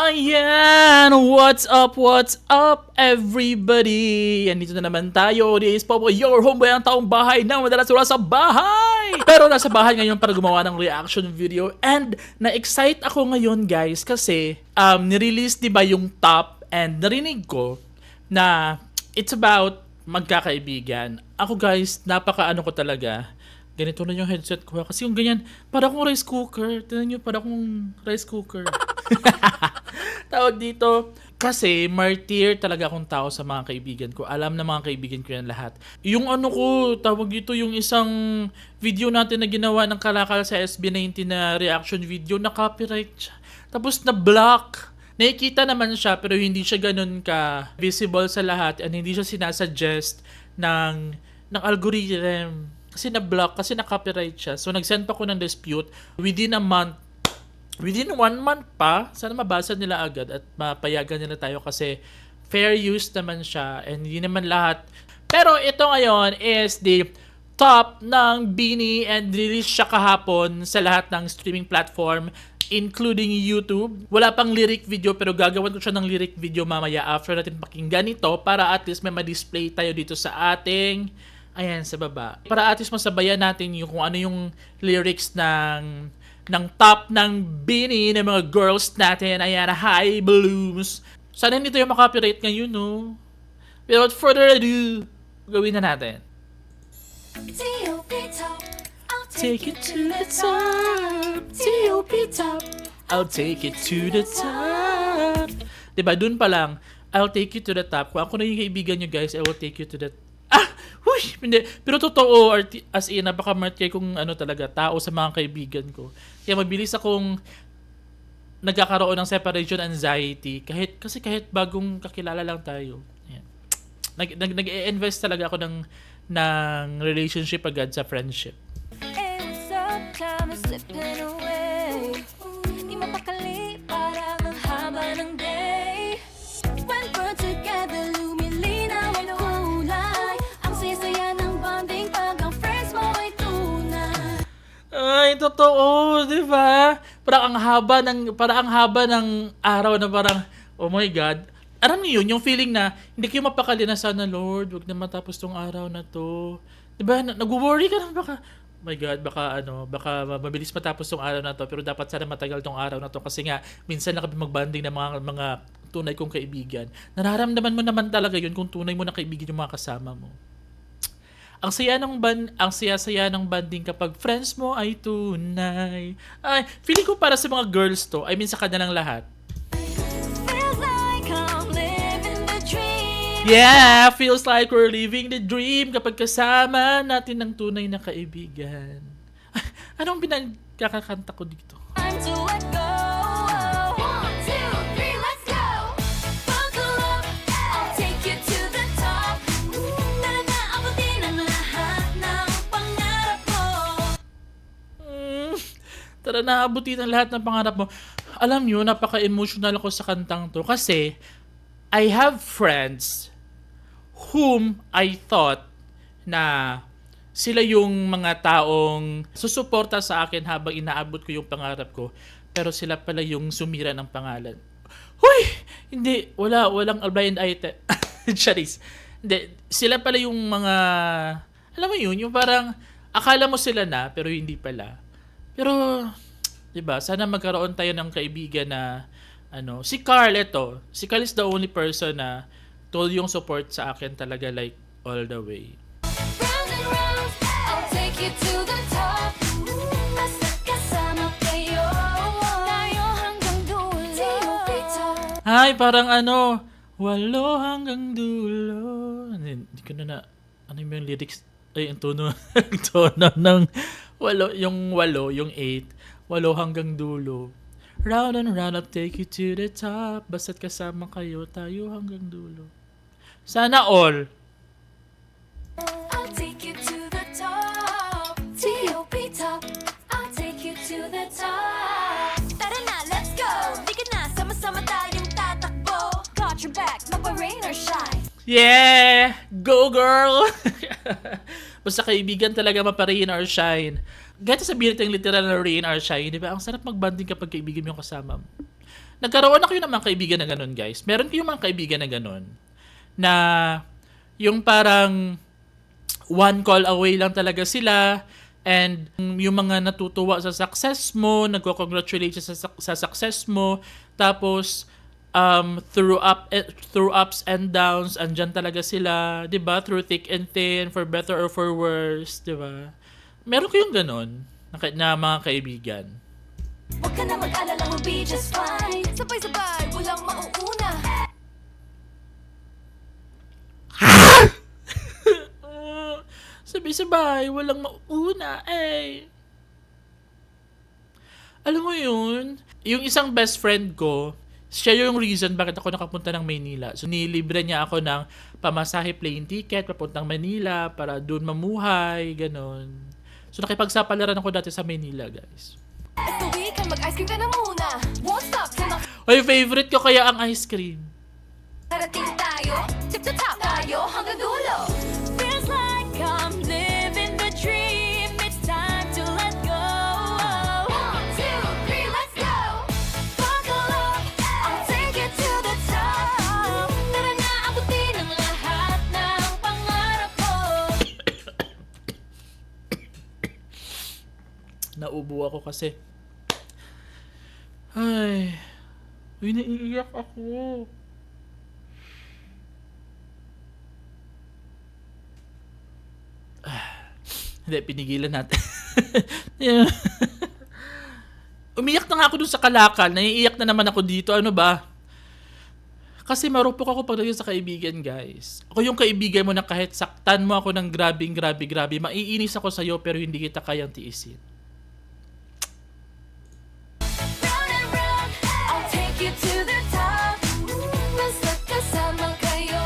Ayan! What's up, everybody? Andito na naman tayo. This is Popo, your homeboy, ang taong bahay na madalas wala sa bahay! Pero nasa bahay ngayon para gumawa ng reaction video. And na-excite ako ngayon, guys, kasi nirelease diba yung top and narinig ko na it's about magkakaibigan. Ako, guys, napaka-ano ko talaga. Ganito na yung headset ko. Kasi yung ganyan, para akong rice cooker. Tignan nyo, para akong rice cooker. Tawag dito. Kasi martyr talaga akong tao sa mga kaibigan ko. Alam na mga kaibigan ko yan lahat. Yung ano ko, tawag dito yung isang video natin na ginawa ng Kalakal sa SB19 na reaction video, na copyright siya. Tapos na block. Nakikita naman siya pero hindi siya ganun ka visible sa lahat and hindi siya sinasuggest ng algorithm. Kasi na-block, kasi na-copyright siya. So nag-send pa ko ng dispute within a month. Within 1 month pa, sana mabasa nila agad at mapayagan nila tayo kasi fair use naman siya and hindi naman lahat. Pero ito ngayon is the top ng BINI and release siya kahapon sa lahat ng streaming platform including YouTube. Wala pang lyric video pero gagawin ko siya ng lyric video mamaya after natin pakinggan ito para at least may ma-display tayo dito sa ating ayan sa baba. Para at least masabayan natin yung kung ano yung lyrics ng top ng BINI ng mga girls natin. Ayan, High Blooms. Sana hindi tayo makopyright ngayon, no? Without further ado, gawin na natin. Take it to the top. T.O.P. top. I'll take it to the top. Diba, dun pa lang, I'll take you to the top. Kung ako na yung kaibigan nyo, guys, I will take you to the huy! Hindi. Pero totoo, as in, napaka-martyr kong ano talaga, tao sa mga kaibigan ko. Kaya mabilis akong nagkakaroon ng separation anxiety. Kasi kahit bagong kakilala lang tayo. Ayan. Nag-invest talaga ako ng relationship agad sa friendship. Di mapakali, parang ang haba ng day. When we're together, lumilinaw ang kulay. Ang saya ng bonding pag ang friends mo ay tunay. Ay, totoo, di ba? Parang ang haba ng araw na parang, oh my God. Alam niyo yun, yung feeling na hindi kayo mapakali na sana, Lord, wag na matapos tong araw na to. Di ba? Nag-worry ka na baka, oh my God, baka mabilis matapos tong araw na to, pero dapat sana matagal tong araw na to kasi nga minsan na kami magbanding ng mga tunay kong kaibigan. Nararamdaman mo naman talaga yun kung tunay mo na kaibigan yung mga kasama mo. Ang saya-saya ng banding kapag friends mo ay tunay. Ay, feeling ko para sa mga girls to, I mean sa kanilang lahat. Yeah, feels like we're living the dream kapag kasama natin ng tunay na kaibigan. Anong pinagkakanta ko dito? Time to let go. 1, 2, 3, let's go. Buckle up, I'll take you to the top. Tara na, abutin ang lahat ng pangarap mo. Tara na, abutin ang lahat ng pangarap mo. Alam nyo, napaka-emotional ako sa kantang to kasi I have friends whom I thought na sila yung mga taong susuporta sa akin habang inaabot ko yung pangarap ko. Pero sila pala yung sumira ng pangalan. Huy! Hindi. Walang blind item. Charis. Hindi. Sila pala yung mga, alam mo yun, yung parang akala mo sila na, pero hindi pala. Pero, diba, sana magkaroon tayo ng kaibigan na, si Carl ito. Si Carl is the only person na told yung support sa akin talaga like all the way. Round and round, I'll take you to the top. Basta kasama kayo, tayo hanggang dulo. T.O.P. top. Ay, parang walo hanggang dulo. Hindi ko na ano yung lyrics? Ay, ang tono. Ang tono ng walo, yung 8. Walo hanggang dulo. Round and round, I'll take you to the top. Basta't kasama kayo, tayo hanggang dulo. Sana all. I'll take you to the top. T.O.P. top. I'll take you to the top. Tara na, let's go. Di ka na, sama-sama tayong tatakbo. Got your back, mapa-rain or shine. Yeah! Go, girl! Basta kaibigan talaga mapa-rain or shine. Ganito sabihin natin literal na rain or shine, di ba? Ang sarap mag-banding kapag kaibigan mo yung kasama mo. Nagkaroon ako yung mga kaibigan na ganun, guys. Meron ko yung mga kaibigan na ganun. Na yung parang one call away lang talaga sila. And yung mga natutuwa sa success mo, nagko-congratulate sa success mo. Tapos, through ups and downs, andyan talaga sila. 'Di ba? Through thick and thin, for better or for worse. 'Di ba? Meron ko yung ganun na mga kaibigan. Huwag ka na mag-alala, we'll be just fine. Sabay-sabay, walang mauuna. Sabay-sabay, walang mauna eh. Alam mo yun, yung isang best friend ko, siya yung reason bakit ako nakapunta ng Maynila. So, nilibre niya ako ng pamasahe plane ticket papuntang Manila para doon mamuhay, ganon. So, nakipagsapalaran ako dati sa Maynila, guys. Ito weekend, mag-ice cream ka na muna. Won't stop till Ay, favorite ko kaya ang ice cream. makarating tayo. Tip to top tayo hanggang dulo. Feels like I'm living the dream. It's time to let go. 1, 2, 3, let's go. Buckle up, I'll take it to the top. Tara na, abutin ang lahat ng pangarap mo. Naubo ako kasi. Ay, naiiyak ako. Hindi, pinigilan natin. Yeah. Umiyak na nga ako dun sa Kalakal. Naiiyak na naman ako dito. Ano ba? Kasi marupok ako pagdating sa kaibigan, guys. Ako yung kaibigan mo na kahit saktan mo ako ng grabe, maiinis ako sa'yo pero hindi kita kayang tiisin. Round and round, I'll take you to the top. Basta kasama kayo.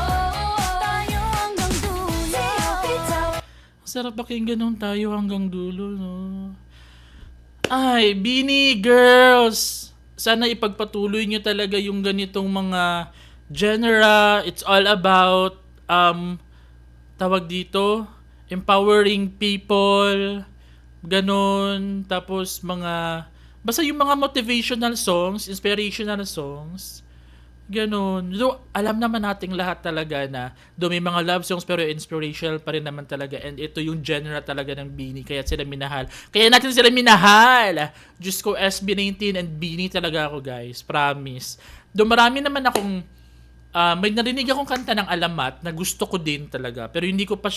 Tayo hanggang dulo. Sarap pakinggan nung tayo hanggang dulo, no? Ay, Bini girls! Sana ipagpatuloy nyo talaga yung ganitong mga genre. It's all about, tawag dito, empowering people, ganon. Tapos basta yung mga motivational songs, inspirational songs, ganon. So, alam naman nating lahat talaga na do may mga love songs pero inspirational pa rin naman talaga. And ito yung genre talaga ng Bini. Kaya sila minahal. Kaya natin sila minahal. Diyos ko, SB19 and Bini talaga ako, guys. Promise. Do marami naman akong may narinig akong kanta ng Alamat na gusto ko din talaga. Pero hindi ko pa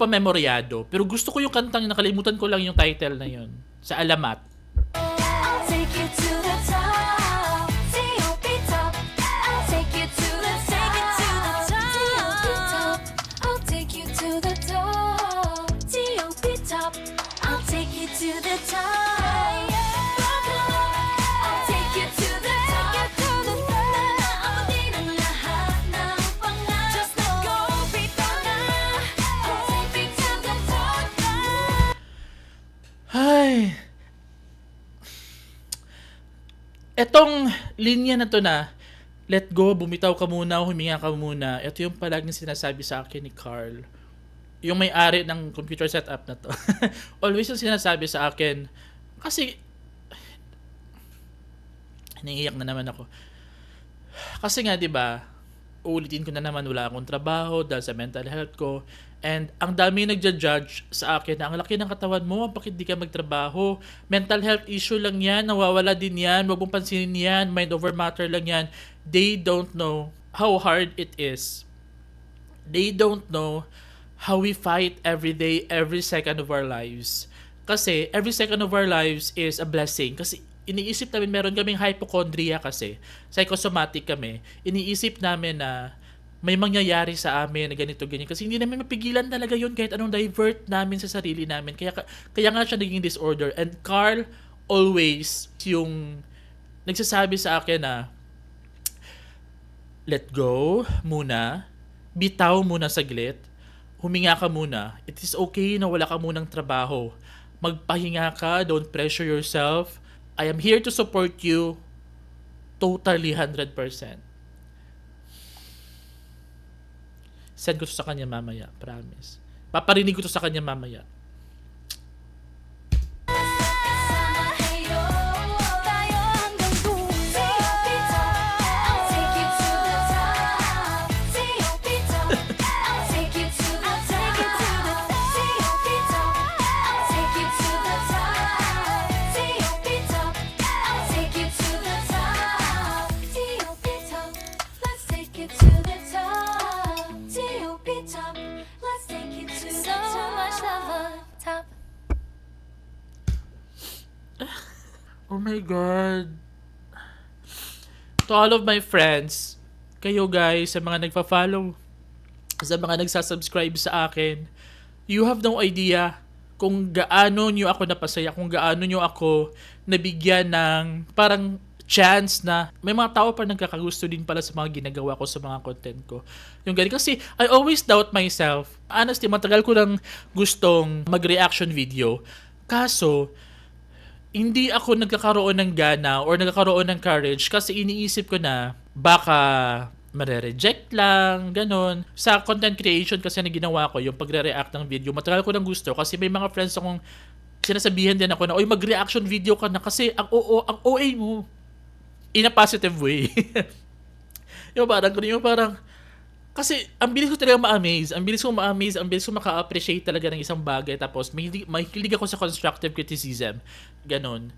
memoryado. Pero gusto ko yung kantang, nakalimutan ko lang yung title na yun. Sa Alamat. I'll take you to the top. T.O.P. top. I'll take you to the top. I'll take you to the top. T.O.P. top. I'll take you to the top. I'll take you to the top. Naabutin ang lahat ng pangarap. Just let go, bitaw na. I'll take you to the top. Ay. Etong linya na to na, let go, bumitaw ka muna, huminga ka muna. Ito yung palaging sinasabi sa akin ni Carl. Yung may-ari ng computer setup na to. Always yung sinasabi sa akin. Kasi, naiiyak na naman ako. Kasi nga, di ba, ulitin ko na naman, wala akong trabaho dahil sa mental health ko. And ang dami nagja-judge sa akin na ang laki ng katawan mo, bakit di ka magtrabaho? Mental health issue lang yan, nawawala din yan, wag mong pansinin yan, mind over matter lang yan. They don't know how hard it is. They don't know how we fight every day, every second of our lives. Kasi every second of our lives is a blessing. Kasi iniisip namin, meron kaming hypochondria kasi, psychosomatic kami, iniisip namin na may mangyayari sa amin na ganito, ganyan. Kasi hindi namin mapigilan talaga yun kahit anong divert namin sa sarili namin. Kaya nga siya naging disorder. And Carl always yung nagsasabi sa akin na let go muna, bitaw muna saglit, huminga ka muna. It is okay na wala ka munang trabaho. Magpahinga ka, don't pressure yourself. I am here to support you totally 100%. Send ko to sa kanya mamaya, promise. Paparinig ko to sa kanya mamaya. Kasama kayo, tayo hanggang dulo. Oh my God. To all of my friends, kayo guys, sa mga nagfa-follow, sa mga nagsasubscribe sa akin, you have no idea kung gaano nyo ako napasaya, kung gaano nyo ako nabigyan ng parang chance na may mga tao pa nagkakagusto din pala sa mga ginagawa ko sa mga content ko. Yung ganun. Kasi I always doubt myself. Honestly, matagal ko lang gustong mag-reaction video. Kaso, hindi ako nagkakaroon ng gana or nagkakaroon ng courage kasi iniisip ko na baka mare-reject lang, ganun. Sa content creation kasi na ginawa ko, yung pagre-react ng video, matagal ko lang gusto kasi may mga friends akong sinasabihan din ako na, oy, mag-reaction video ka na kasi ang OA mo. In a positive way. yung parang, kasi ang bilis ko talaga ma-amaze, ang bilis ko maka-appreciate talaga ng isang bagay, tapos mahilig ako sa constructive criticism. Ganon.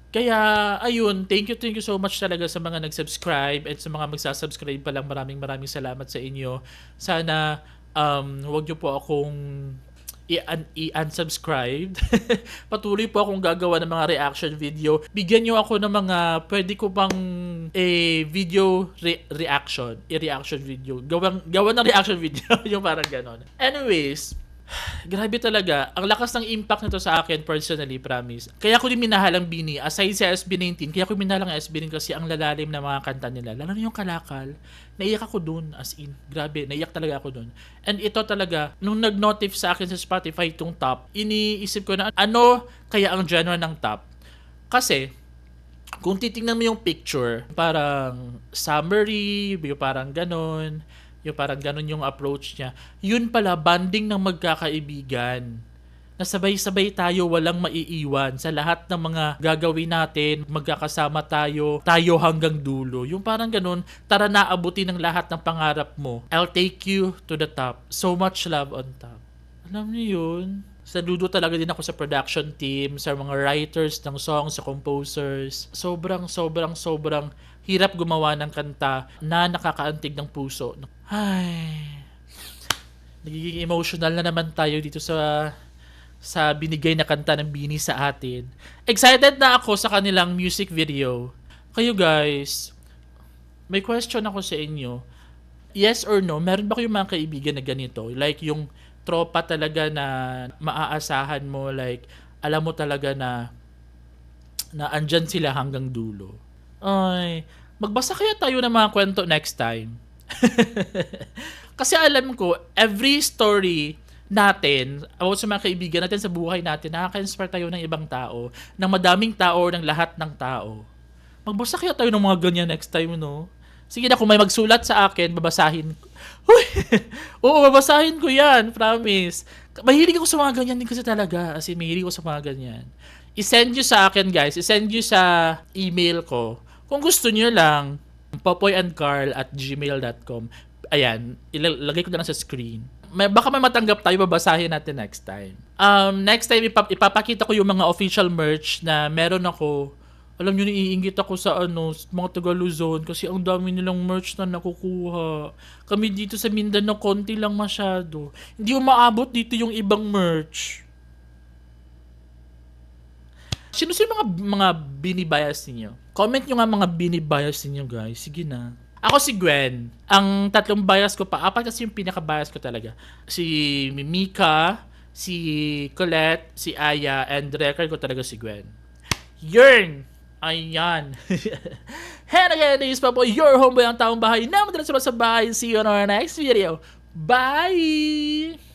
Kaya, ayun, thank you so much talaga sa mga nag-subscribe at sa mga magsasubscribe pa lang. Maraming salamat sa inyo. Sana, wag nyo po akong i-unsubscribe. Patuloy po akong gagawa ng mga reaction video. Bigyan nyo ako ng mga pwede ko pang video reaction video. Gawa ng reaction video. Yung parang ganon. Anyways, grabe talaga. Ang lakas ng impact nito sa akin personally, promise. Kaya ko din minahal ang Bini. Aside sa SB19, kaya ko minahal ang SB19 kasi ang lalalim na mga kanta nila. Lalo na yung Kalakal. Naiyak ako dun, as in. Grabe, naiyak talaga ako dun. And ito talaga, nung nag-notif sa akin sa Spotify itong top, iniisip ko na ano kaya ang genre ng top. Kasi, kung titingnan mo yung picture, parang summary, yung parang ganon, yung approach niya. Yun pala, banding ng magkakaibigan. Na sabay-sabay tayo, walang maiiwan. Sa lahat ng mga gagawin natin, magkakasama tayo hanggang dulo. Yung parang ganun, tara na abutin ng lahat ng pangarap mo. I'll take you to the top. So much love on top. Alam niyo yun? Saludo talaga din ako sa production team, sa mga writers ng songs, sa composers. Sobrang hirap gumawa ng kanta na nakakaantig ng puso. Ay, nagiging emotional na naman tayo dito sa binigay na kanta ng Bini sa atin. Excited na ako sa kanilang music video. Kayo guys, may question ako sa inyo. Yes or no, meron ba kayong mga kaibigan na ganito? Like yung tropa talaga na maaasahan mo, like alam mo talaga na andyan sila hanggang dulo. Ay, magbasa kaya tayo ng mga kwento next time. Kasi alam ko, every story natin, about sa mga kaibigan natin sa buhay natin, nakaka-inspire tayo ng ibang tao, ng madaming tao or ng lahat ng tao. Magbasa kaya tayo ng mga ganyan next time, no? Sige na, kung may magsulat sa akin, babasahin ko. Oo, babasahin ko yan, promise. Mahilig ako sa mga ganyan din kasi talaga. As in, mahilig ako sa mga ganyan. I-send nyo sa akin, guys. I-send nyo sa email ko. Kung gusto nyo lang, popoyandcarl@gmail.com. Ayan, ilalagay ko na lang sa screen. Baka may matanggap tayo, babasahin natin next time. Next time, ipapakita ko yung mga official merch na meron ako. Alam nyo, naiingit ako sa mga taga Luzon kasi ang dami nilang merch na nakukuha. Kami dito sa Mindanao, konti lang masyado. Hindi umaabot dito yung ibang merch. Sino mga binibias ninyo? Comment nyo nga mga binibias ninyo, guys. Sige na. Ako si Gwen. Ang tatlong bias ko pa, apat kasi yung pinaka-bias ko talaga. Si Mimika, si Colette, si Aya, and record ko talaga si Gwen. Yun! Ayan. And again, this is Papo, your homeboy, ang taong bahay na madalas sa bahay. See you on our next video. Bye!